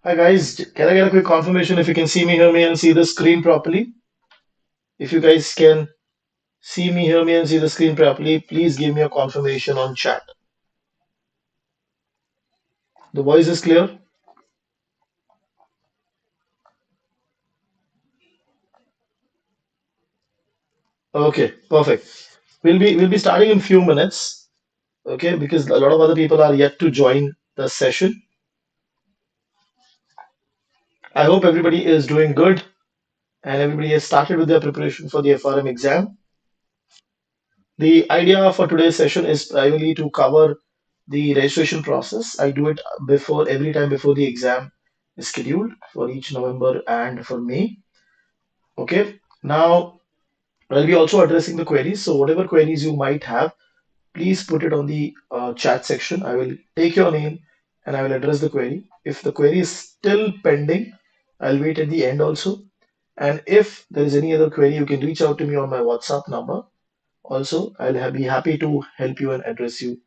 Hi guys, can I get a quick confirmation if you can see me, hear me, and see the screen properly? If you guys can see me, hear me, and see the screen properly, please give me a confirmation on chat. The voice is clear? Okay, perfect. We'll be starting in few minutes, okay, because a lot of other people are yet to join the session. I hope everybody is doing good and everybody has started with their preparation for the FRM exam. The idea for today's session is primarily to cover the registration process. I do it before every time before the exam is scheduled for each November and for May. Okay. Now I'll be also addressing the queries. So whatever queries you might have, please put it on the chat section. I will take your name and I will address the query. If the query is still pending, I'll wait at the end also. And if there is any other query, you can reach out to me on my WhatsApp number. Also, be happy to help you and address you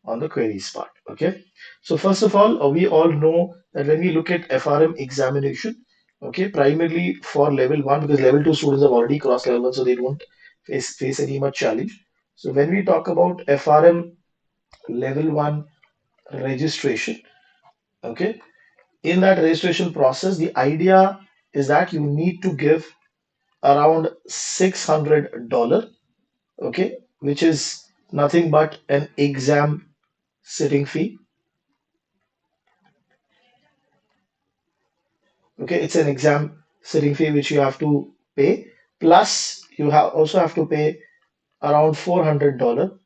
on the queries part. Okay. So first of all, we all know that when we look at FRM examination, okay, primarily for level one, because level two students have already crossed level one, so they don't face any much challenge. So when we talk about FRM level one registration, okay, in that registration process, the idea is that you need to give around $600, okay, which is nothing but an exam sitting fee. Okay, it's an exam sitting fee which you have to pay. Plus, you have also have to pay around $400,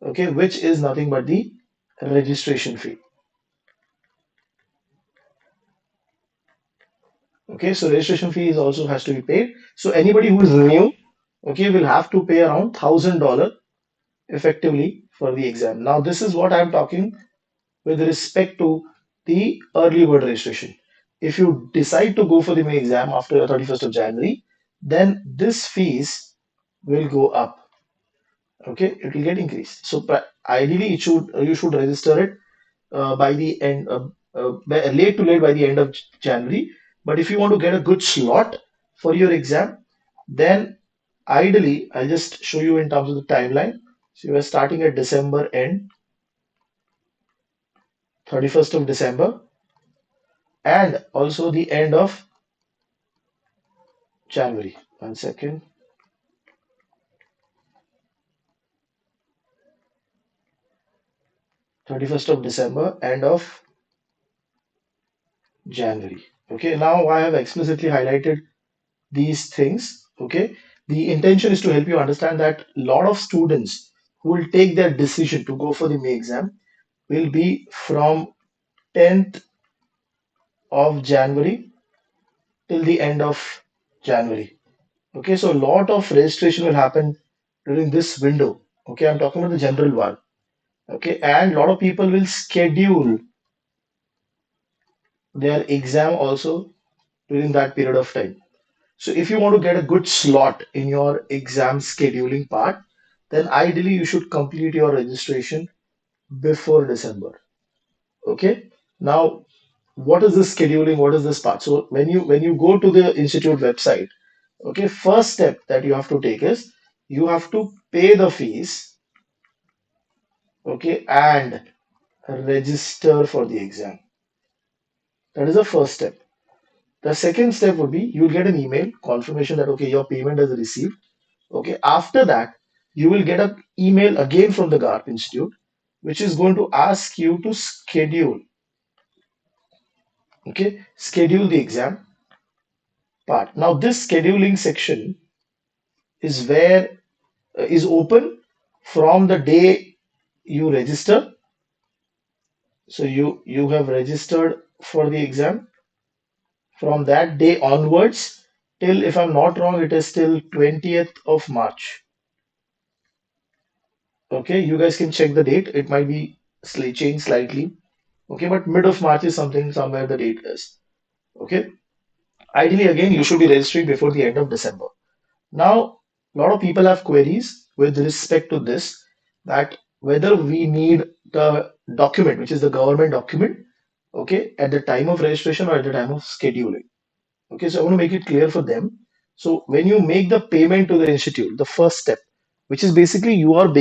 okay, which is nothing but the registration fee. Okay, so registration fee is also has to be paid. So anybody who is new, okay, will have to pay around $1,000 effectively for the exam. Now, this is what I'm talking with respect to the early bird registration. If you decide to go for the May exam after 31st of January, then this fees will go up. Okay, it will get increased. So ideally, it should you should register it by the end late to late by the end of January. But if you want to get a good slot for your exam, then ideally, I'll just show you in terms of the timeline. So you are starting at December end, 31st of December, and also the end of January. 1 second. 31st of December, end of January. Okay, now I have explicitly highlighted these things. Okay, the intention is to help you understand that a lot of students who will take their decision to go for the May exam will be from 10th of January till the end of January. Okay, so a lot of registration will happen during this window. Okay, I'm talking about the general one. Okay, and a lot of people will schedule their exam also during that period of time. So if you want to get a good slot in your exam scheduling part, then ideally you should complete your registration before December. Okay. Now, what is this scheduling? What is this part? So when you go to the institute website, okay, first step that you have to take is you have to pay the fees, okay, and register for the exam. That is the first step. The second step would be you'll get an email confirmation that okay, your payment is received. Okay, after that, you will get an email again from the GARP Institute, which is going to ask you to schedule, okay, schedule the exam part. Now, this scheduling section is where is open from the day you register. So you have registered for the exam from that day onwards till, if I'm not wrong, it is till 20th of March. Okay, you guys can check the date. It might be changed slightly. Okay, but mid of March is something somewhere the date is. Okay, ideally, again, you should be registering before the end of December. Now, a lot of people have queries with respect to this, that whether we need the document, which is the government document, okay, at the time of registration or at the time of scheduling. Okay, so I want to make it clear for them. So when you make the payment to the institute, the first step, which is basically you are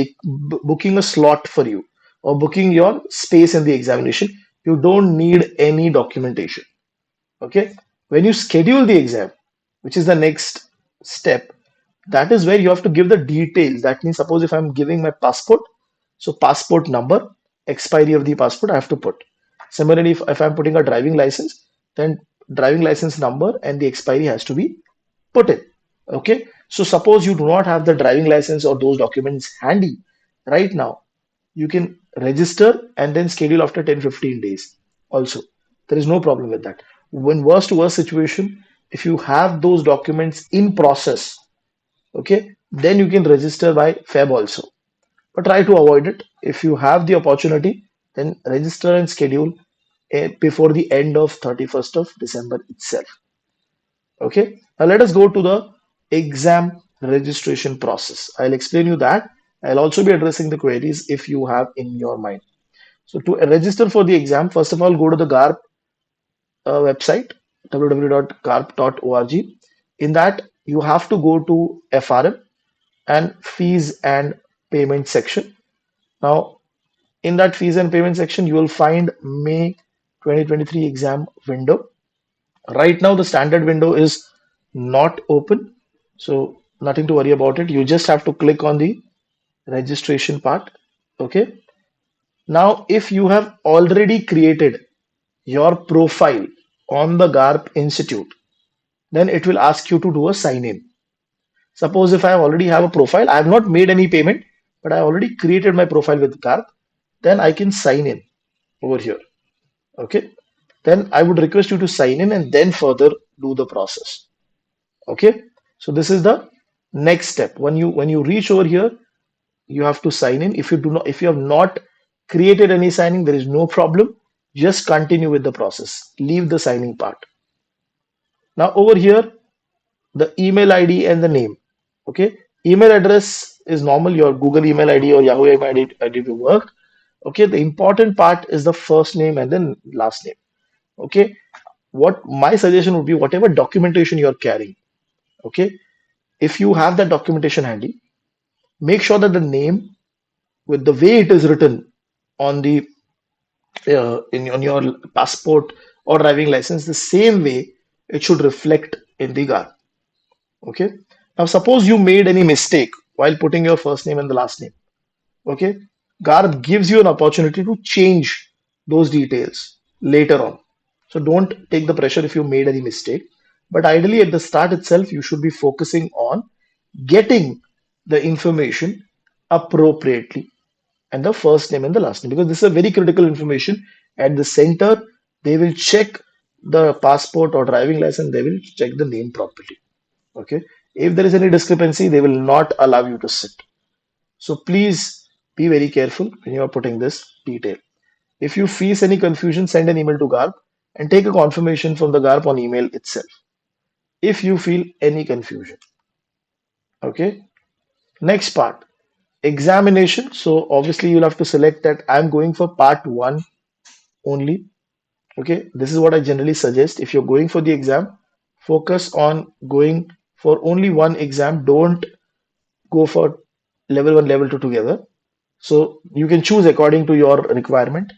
booking a slot for you or booking your space in the examination, you don't need any documentation. Okay, when you schedule the exam, which is the next step, that is where you have to give the details. That means, suppose if I'm giving my passport, so passport number, expiry of the passport, I have to put. Similarly, if I'm putting a driving license, then driving license number and the expiry has to be put in. Okay. So suppose you do not have the driving license or those documents handy right now, you can register and then schedule after 10-15 days. Also, there is no problem with that. When worst to worst situation, if you have those documents in process, okay, then you can register by Feb also. But try to avoid it. If you have the opportunity, then register and schedule before the end of 31st of December itself. Okay, now let us go to the exam registration process. I'll explain you that. I'll also be addressing the queries if you have in your mind. So to register for the exam, first of all, go to the GARP website, www.garp.org. In that, you have to go to FRM and fees and payment section. Now, in that fees and payment section, you will find May 2023 exam window. Right now, the standard window is not open, so nothing to worry about it. You just have to click on the registration part. Okay. Now, if you have already created your profile on the GARP Institute, then it will ask you to do a sign in. Suppose if I already have a profile, I have not made any payment, but I already created my profile with GARP, then I can sign in over here. Okay. Then I would request you to sign in and then further do the process. Okay. So this is the next step. When you reach over here, you have to sign in. If you have not created any signing, there is no problem. Just continue with the process. Leave the signing part. Now over here, the email ID and the name. Okay. Email address is normal, your Google email ID or Yahoo email ID will work. Okay. The important part is the first name and then last name. Okay. What my suggestion would be, whatever documentation you're carrying. Okay. If you have that documentation handy, make sure that the name with the way it is written on the on your passport or driving license, the same way it should reflect in the GAR. Okay. Now, suppose you made any mistake while putting your first name and the last name. Okay. GAR gives you an opportunity to change those details later on. So don't take the pressure if you made any mistake. But ideally, at the start itself, you should be focusing on getting the information appropriately and the first name and the last name, because this is a very critical information. At the center, they will check the passport or driving license, they will check the name properly. Okay. If there is any discrepancy, they will not allow you to sit. So please be very careful when you are putting this detail. If you face any confusion, send an email to GARP and take a confirmation from the GARP on email itself. If you feel any confusion. Okay. Next part, examination. So obviously you'll have to select that I'm going for part one only. Okay, this is what I generally suggest. If you're going for the exam, focus on going for only one exam. Don't go for level one, level two together. So you can choose according to your requirement.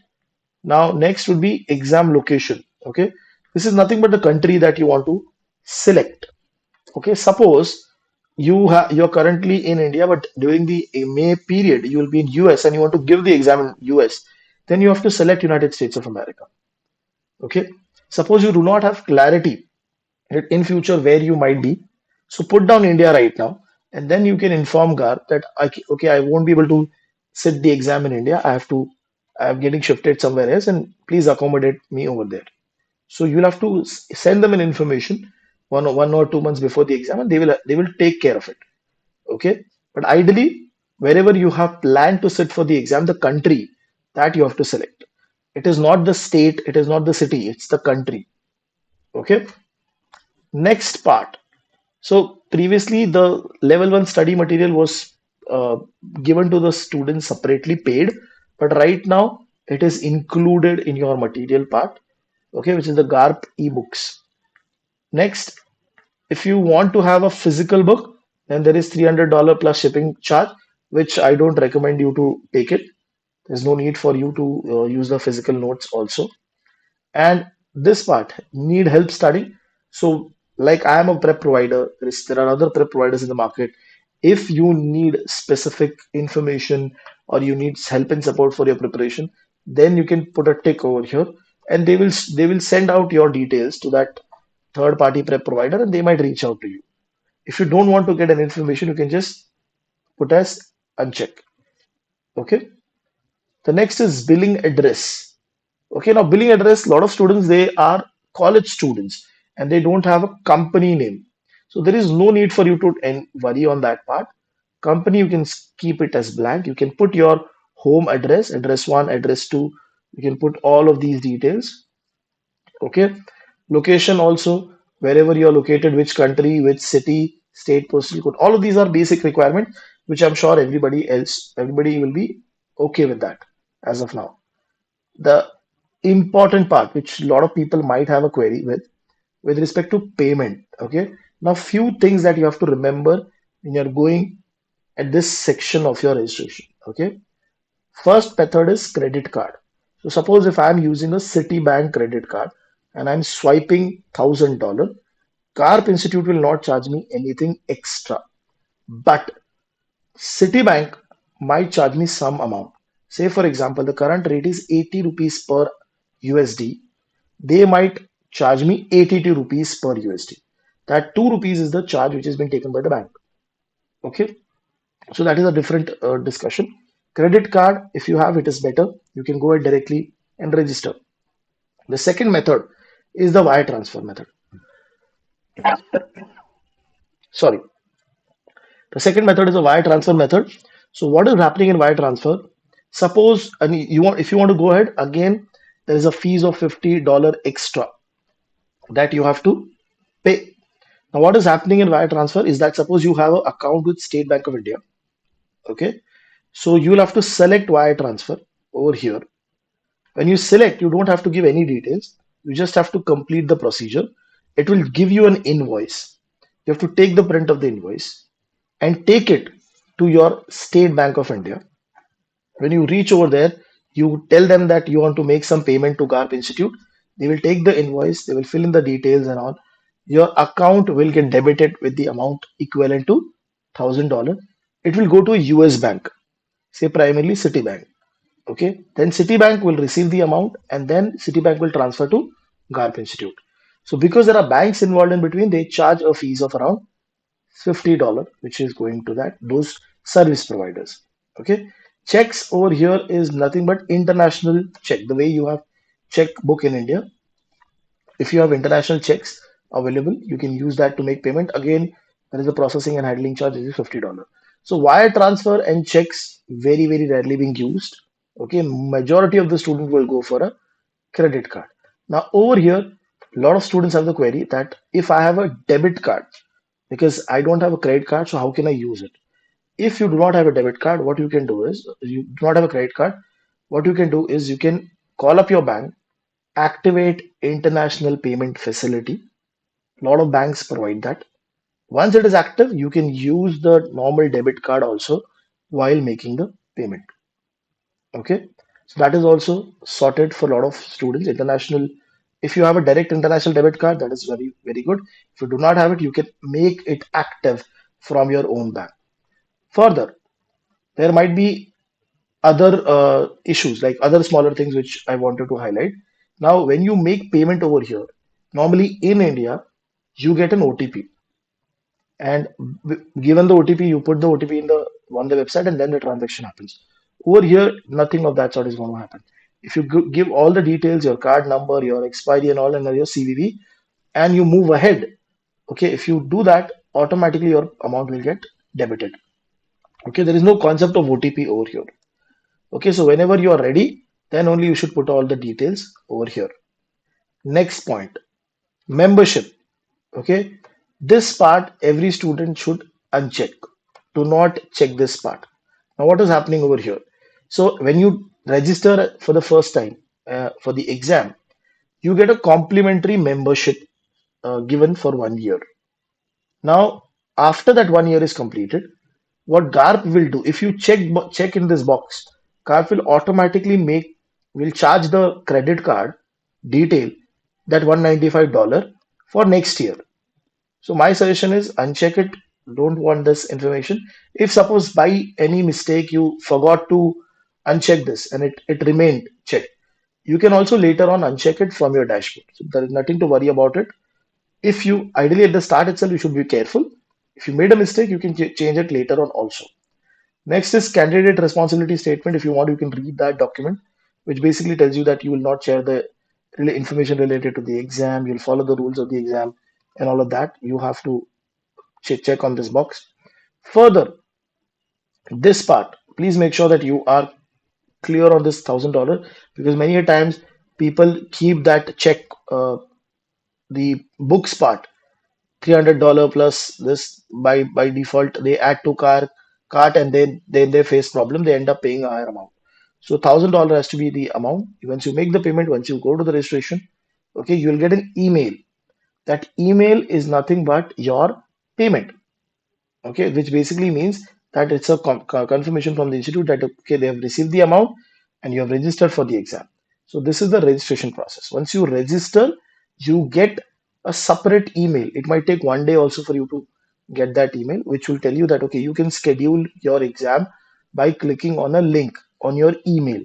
Now, next would be exam location. Okay, this is nothing but the country that you want to select. Okay, suppose you're currently in India, but during the May period you will be in US and you want to give the exam in US, then you have to select United States of America. Okay, suppose you do not have clarity in future where you might be, so put down India right now, and then you can inform GAR that okay, I won't be able to sit the exam in India. I'm getting shifted somewhere else, and please accommodate me over there. So you'll have to send them an information 1 or 2 months before the exam, and they will take care of it. Okay, but ideally, wherever you have planned to sit for the exam, the country that you have to select. It is not the state, it is not the city, it's the country. Okay. Next part. So previously, the level one study material was uh, given to the students separately paid, but right now it is included in your material part. okay, which is the GARP ebooks. Next, if you want to have a physical book, then there is $300 plus shipping charge, which I don't recommend you to take it. There's no need for you to use the physical notes also. And this part, need help studying. So, like I am a prep provider, there are other prep providers in the market. If you need specific information or you need help and support for your preparation, then you can put a tick over here, and they will send out your details to that third party prep provider, and they might reach out to you. If you don't want to get an information, you can just put as uncheck. Okay. The next is billing address. Okay, now billing address, a lot of students, they are college students and they don't have a company name. So there is no need for you to worry on that part. Company, you can keep it as blank. You can put your home address, address one, address two. You can put all of these details. Okay. Location also, wherever you are located, which country, which city, state, postal code. All of these are basic requirements, which I'm sure everybody will be okay with that as of now. The important part, which a lot of people might have a query with respect to payment. Okay. Now, few things that you have to remember when you're going at this section of your registration. Okay. First method is credit card. So suppose if I'm using a Citibank credit card and I'm swiping $1,000, CARP Institute will not charge me anything extra. But Citibank might charge me some amount. Say for example, the current rate is 80 rupees per USD. They might charge me 82 rupees per USD. That 2 rupees is the charge which has been taken by the bank. Okay. So that is a different discussion. Credit card, if you have, it is better. You can go ahead directly and register. The second method is the wire transfer method. Sorry. The second method is a wire transfer method. So what is happening in wire transfer? Suppose and you want if you want to go ahead again, there is a fees of $50 extra that you have to pay. Now, what is happening in wire transfer is that suppose you have an account with State Bank of India. Okay. So you will have to select wire transfer over here. When you select, you don't have to give any details. You just have to complete the procedure. It will give you an invoice. You have to take the print of the invoice and take it to your State Bank of India. When you reach over there, you tell them that you want to make some payment to GARP Institute. They will take the invoice, they will fill in the details and all. Your account will get debited with the amount equivalent to $1,000. It will go to a US bank, say primarily Citibank. Okay, then Citibank will receive the amount and then Citibank will transfer to GARP Institute. So because there are banks involved in between, they charge a fees of around $50, which is going to that those service providers. Okay, checks over here is nothing but international check. The way you have check book in India, if you have international checks available, you can use that to make payment. Again, there is a processing and handling charge, which is $50. So wire transfer and checks very rarely being used. Okay, majority of the students will go for a credit card. Now over here, a lot of students have the query that if I have a debit card, because I don't have a credit card, so how can I use it? If you do not have a debit card, what you can do is you do not have a credit card. What you can do is you can call up your bank, activate international payment facility. A lot of banks provide that. Once it is active, you can use the normal debit card also while making the payment. Okay. So that is also sorted for a lot of students. International, if you have a direct international debit card, that is very good. If you do not have it, you can make it active from your own bank. Further, there might be other issues like other smaller things which I wanted to highlight. Now, when you make payment over here, normally in India, you get an OTP, and given the OTP, you put the OTP in the on the website, and then the transaction happens. Over here, nothing of that sort is going to happen. If you give all the details, your card number, your expiry, and all, and your CVV, and you move ahead, okay, if you do that, automatically your amount will get debited. Okay, there is no concept of OTP over here. Okay, so whenever you are ready, then only you should put all the details over here. Next point, membership. Okay, this part every student should uncheck. Do not check this part. Now, what is happening over here? So when you register for the first time for the exam, you get a complimentary membership given for 1 year. Now, after that 1 year is completed, what GARP will do, if you check in this box, GARP will automatically will charge the credit card detail that $195 for next year. So my suggestion is uncheck it. Don't want this information. If suppose by any mistake you forgot to uncheck this and it remained checked, you can also later on uncheck it from your dashboard. So there is nothing to worry about it. If you ideally at the start itself, you should be careful. If you made a mistake, you can change it later on also. Next is candidate responsibility statement. If you want, you can read that document, which basically tells you that you will not share the information related to the exam. You'll follow the rules of the exam and all of that. You have to check on this box. Further, this part, please make sure that you are clear on this $1,000 because many a times people keep that check the books part $300 plus this by default they add to cart and then they face problem they end up paying a higher amount. So $1,000 has to be the amount. Once you make the payment, once you go to the registration, okay, you'll get an email. That email is nothing but your payment, okay, which basically means that it's a confirmation from the institute that okay they have received the amount and you have registered for the exam. So this is the registration process. Once you register, you get a separate email. It might take 1 day also for you to get that email, which will tell you that okay you can schedule your exam by clicking on a link on your email.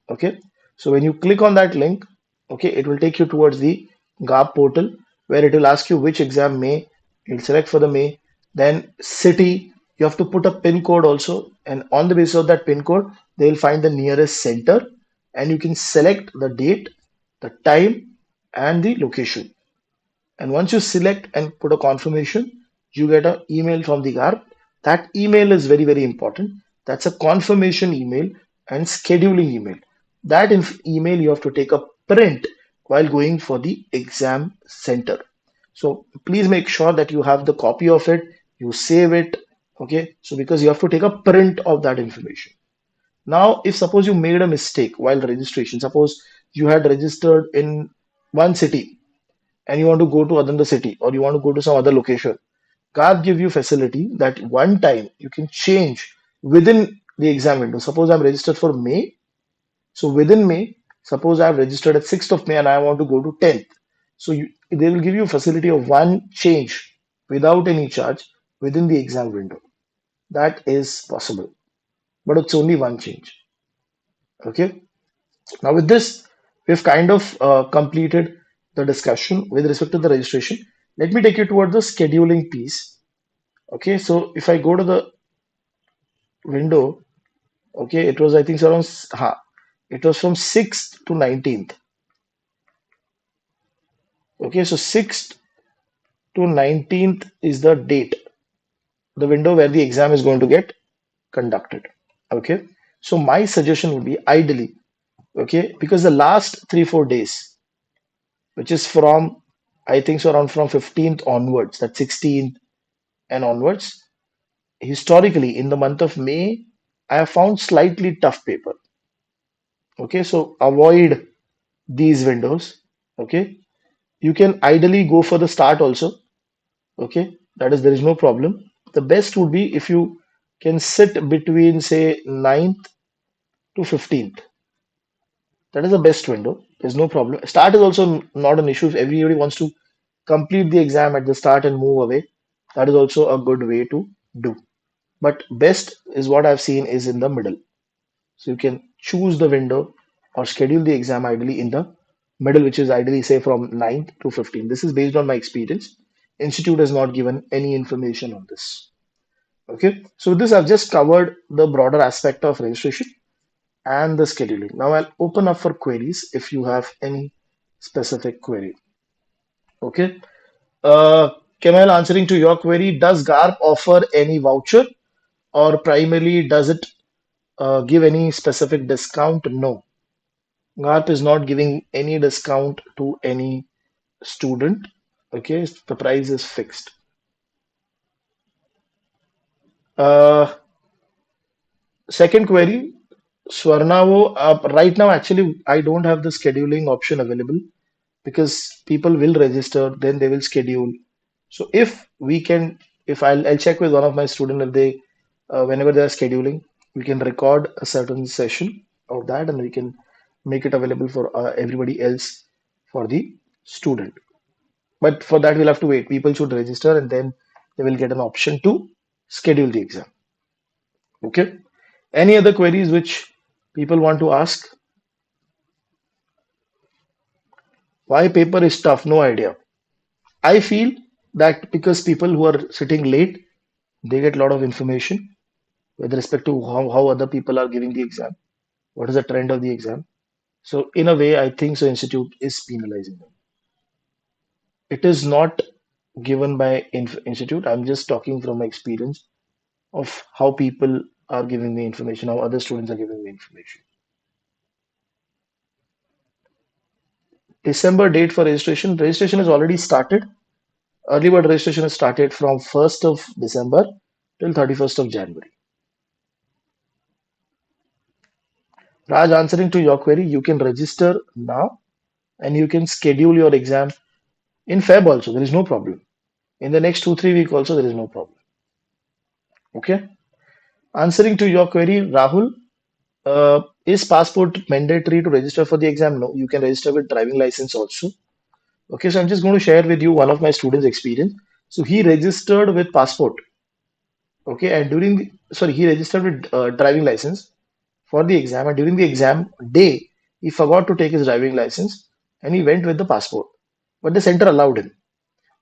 Okay, so when you click on that link, okay, it will take you towards the GARP portal where it will ask you which exam may. You'll select for the May, then city. You have to put a pin code also, and on the basis of that pin code they will find the nearest center and you can select the date, the time, and the location. And once you select and put a confirmation, you get an email from the GARP. That email is very, very important. That's a confirmation email and scheduling email. That email you have to take a print while going for the exam center. So please make sure that you have the copy of it, you save it. Okay, so because you have to take a print of that information. Now, if suppose you made a mistake while registration, suppose you had registered in one city and you want to go to another city or you want to go to some other location, CARD give you facility that one time you can change within the exam window. Suppose I'm registered for May, so within May, suppose I've registered at 6th of May and I want to go to 10th. So they will give you facility of one change without any charge within the exam window. That is possible, but it's only one change. Okay. Now with this, we've kind of completed the discussion with respect to the registration. Let me take you towards the scheduling piece. Okay, so if I go to the window, okay, it was I think around it was from 6th to 19th. Okay, so 6th to 19th is the date, the window where the exam is going to get conducted. Okay, so my suggestion would be ideally, okay, because the last 3 4 days, which is from I think so around from 15th onwards, that 16th and onwards, historically in the month of May, I have found slightly tough paper. Okay, so avoid these windows. Okay, you can ideally go for the start also. Okay, that is there is no problem. The best would be if you can sit between say 9th to 15th. That is the best window. There's no problem. Start is also not an issue. If everybody wants to complete the exam at the start and move away, that is also a good way to do. But best is what I've seen is in the middle. So you can choose the window or schedule the exam ideally in the middle, which is ideally say from 9th to 15th. This is based on my experience. Institute has not given any information on this. Okay, so with this I've just covered the broader aspect of registration and the scheduling. Now I'll open up for queries if you have any specific query. Okay, Kemal, answering to your query, does GARP offer any voucher or primarily does it give any specific discount? No. GARP is not giving any discount to any student. Okay, the price is fixed. Uh, Second query, Swarnavo, right now actually I don't have the scheduling option available. because people will register, then they will schedule. So if we can, if I'll check with one of my students if they, whenever they are scheduling, we can record a certain session of that and we can make it available for everybody else for the student. But for that, we'll have to wait. People should register and then they will get an option to schedule the exam. Okay. Any other queries which people want to ask? Why paper is tough? No idea. I feel that because people who are sitting late, they get a lot of information with respect to how other people are giving the exam, what is the trend of the exam. So in a way, I think so institute is penalizing them. It is not given by institute. I'm just talking from my experience of how people are giving me information, how other students are giving me information. December date for registration. Registration has already started. Early bird registration has started from 1st of December till 31st of January. Raj, answering to your query, you can register now and you can schedule your exam in Feb also. There is no problem. In the next 2, 3 weeks also, there is no problem. Okay. Answering to your query, Rahul, is passport mandatory to register for the exam? No, you can register with driving license also. Okay, so I'm just going to share with you one of my students' experience. So he registered with passport. Okay, and sorry, he registered with driving license for the exam, and during the exam day, he forgot to take his driving license, and he went with the passport. But the center allowed him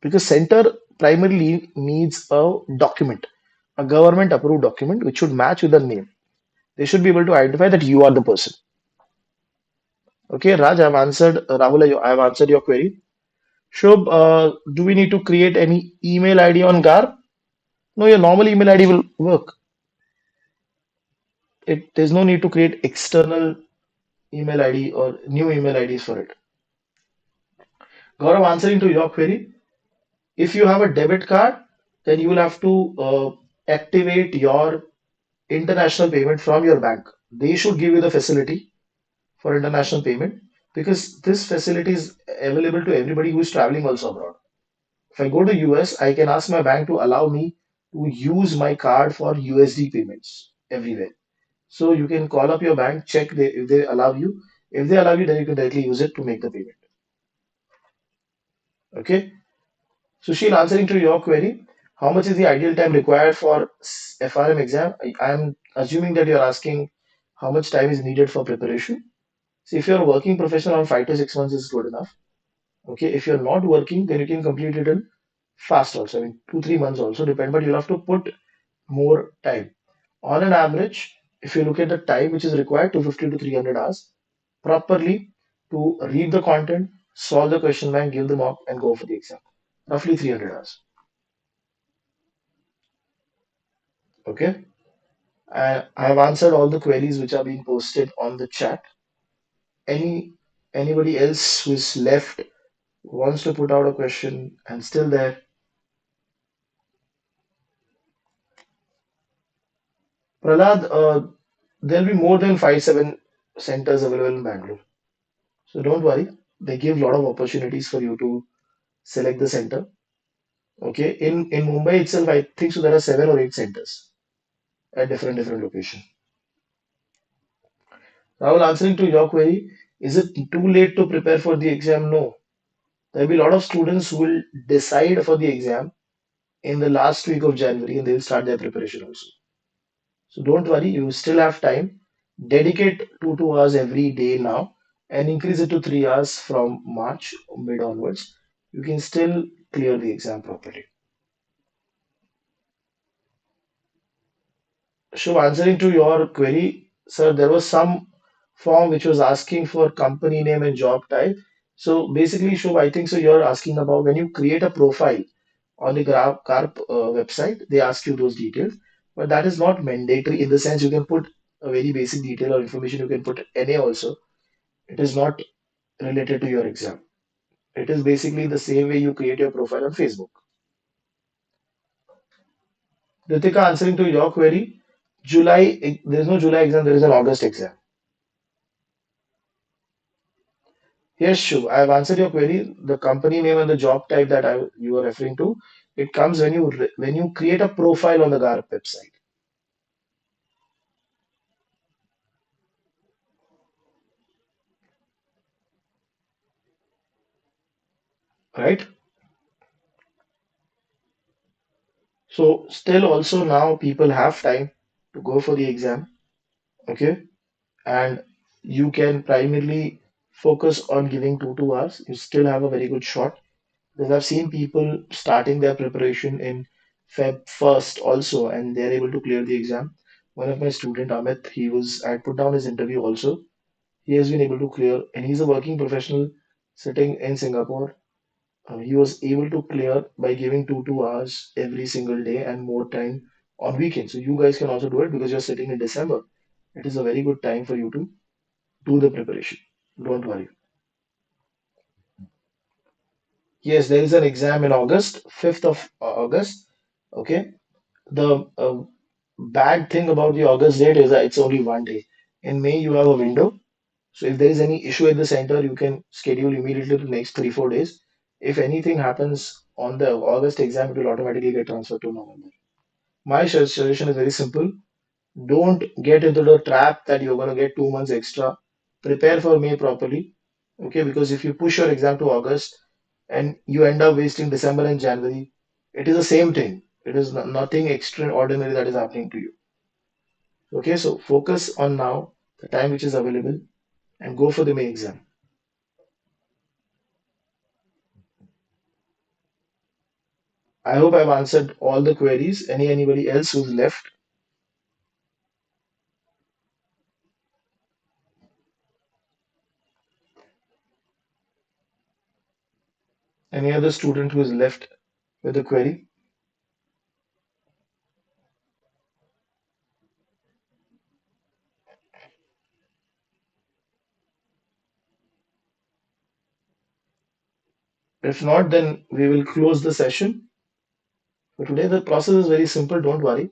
because center primarily needs a document, a government approved document which should match with the name. They should be able to identify that you are the person. Okay, Raj, I've answered, Rahul, I've answered your query. Shobh, do we need to create any email ID on GAR? No, your normal email ID will work. There's no need to create external email ID or new email IDs for it. Gaurav, answering to your query, if you have a debit card, then you will have to activate your international payment from your bank. They should give you the facility for international payment because this facility is available to everybody who is traveling also abroad. If I go to US, I can ask my bank to allow me to use my card for USD payments everywhere. So you can call up your bank, check if they allow you. If they allow you, then you can directly use it to make the payment. Okay. Sushil, answering to your query, how much is the ideal time required for FRM exam? I am assuming that you're asking how much time is needed for preparation. See, if you're a working professional, around 5 to 6 months is good enough. Okay, if you're not working, then you can complete it in fast also. I mean, 2, 3 months also depend, but you'll have to put more time. On an average, if you look at the time which is required, 250 to 300 hours properly to read the content, solve the question bank, give the mock, and go for the exam. Roughly 300 hours. Okay. I have answered all the queries which are being posted on the chat. Anybody else who is left wants to put out a question and still there? Prahlad, there'll be more than 5, 7 centers available in Bangalore. So don't worry. They give a lot of opportunities for you to select the center. Okay. In Mumbai itself, I think so there are 7 or 8 centers at different locations. Rahul, answering to your query, is it too late to prepare for the exam? No. There'll be a lot of students who will decide for the exam in the last week of January and they'll start their preparation also. So don't worry, you still have time. Dedicate 2 hours every day now and increase it to 3 hours from March mid onwards. You can still clear the exam properly. So answering to your query, sir, there was some form which was asking for company name and job type. So basically, Shubh, I think so you're asking about when you create a profile on the CARP website, they ask you those details, but that is not mandatory in the sense you can put a very basic detail or information, you can put NA also. It is not related to your exam. It is basically the same way you create your profile on Facebook. Ritika, answering to your query, there is no July exam, there is an August exam. Yes, Shub, I've answered your query. The company name and the job type that you were referring to, it comes when when you create a profile on the GARP website, right? So still also now people have time to go for the exam, okay? And you can primarily focus on giving 2 hours. You still have a very good shot. Because I've seen people starting their preparation in Feb 1st also, and they're able to clear the exam. One of my student, Amit, I had put down his interview also. He has been able to clear, and he's a working professional sitting in Singapore. He was able to clear by giving 2 hours every single day and more time on weekends. So you guys can also do it because you're sitting in December. It is a very good time for you to do the preparation. Don't worry. Yes, there is an exam in August, 5th of August. Okay. The bad thing about the August date is that it's only one day. In May, you have a window. So if there is any issue at the center, you can schedule immediately the next 3, 4 days. If anything happens on the August exam, it will automatically get transferred to November. My suggestion is very simple. Don't get into the trap that you're going to get 2 months extra. Prepare for May properly. Okay, because if you push your exam to August and you end up wasting December and January, it is the same thing. It is nothing extraordinary that is happening to you. Okay, so focus on now, the time which is available, and go for the May exam. I hope I've answered all the queries. Anybody else who's left? Any other student who is left with a query? If not, then we will close the session. For today, the process is very simple. Don't worry.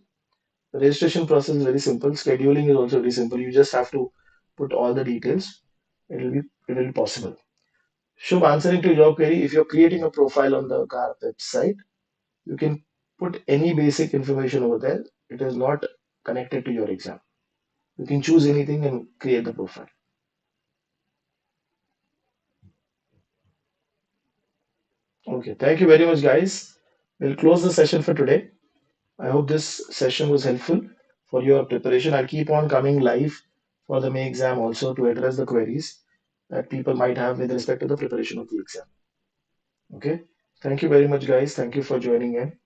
The registration process is very simple. Scheduling is also very simple. You just have to put all the details. It will be possible. Shubh, answering to your query, if you're creating a profile on the car website, you can put any basic information over there. It is not connected to your exam. You can choose anything and create the profile. Okay, thank you very much, guys. We'll close the session for today. I hope this session was helpful for your preparation. I'll keep on coming live for the May exam also to address the queries that people might have with respect to the preparation of the exam. Okay. Thank you very much, guys. Thank you for joining in.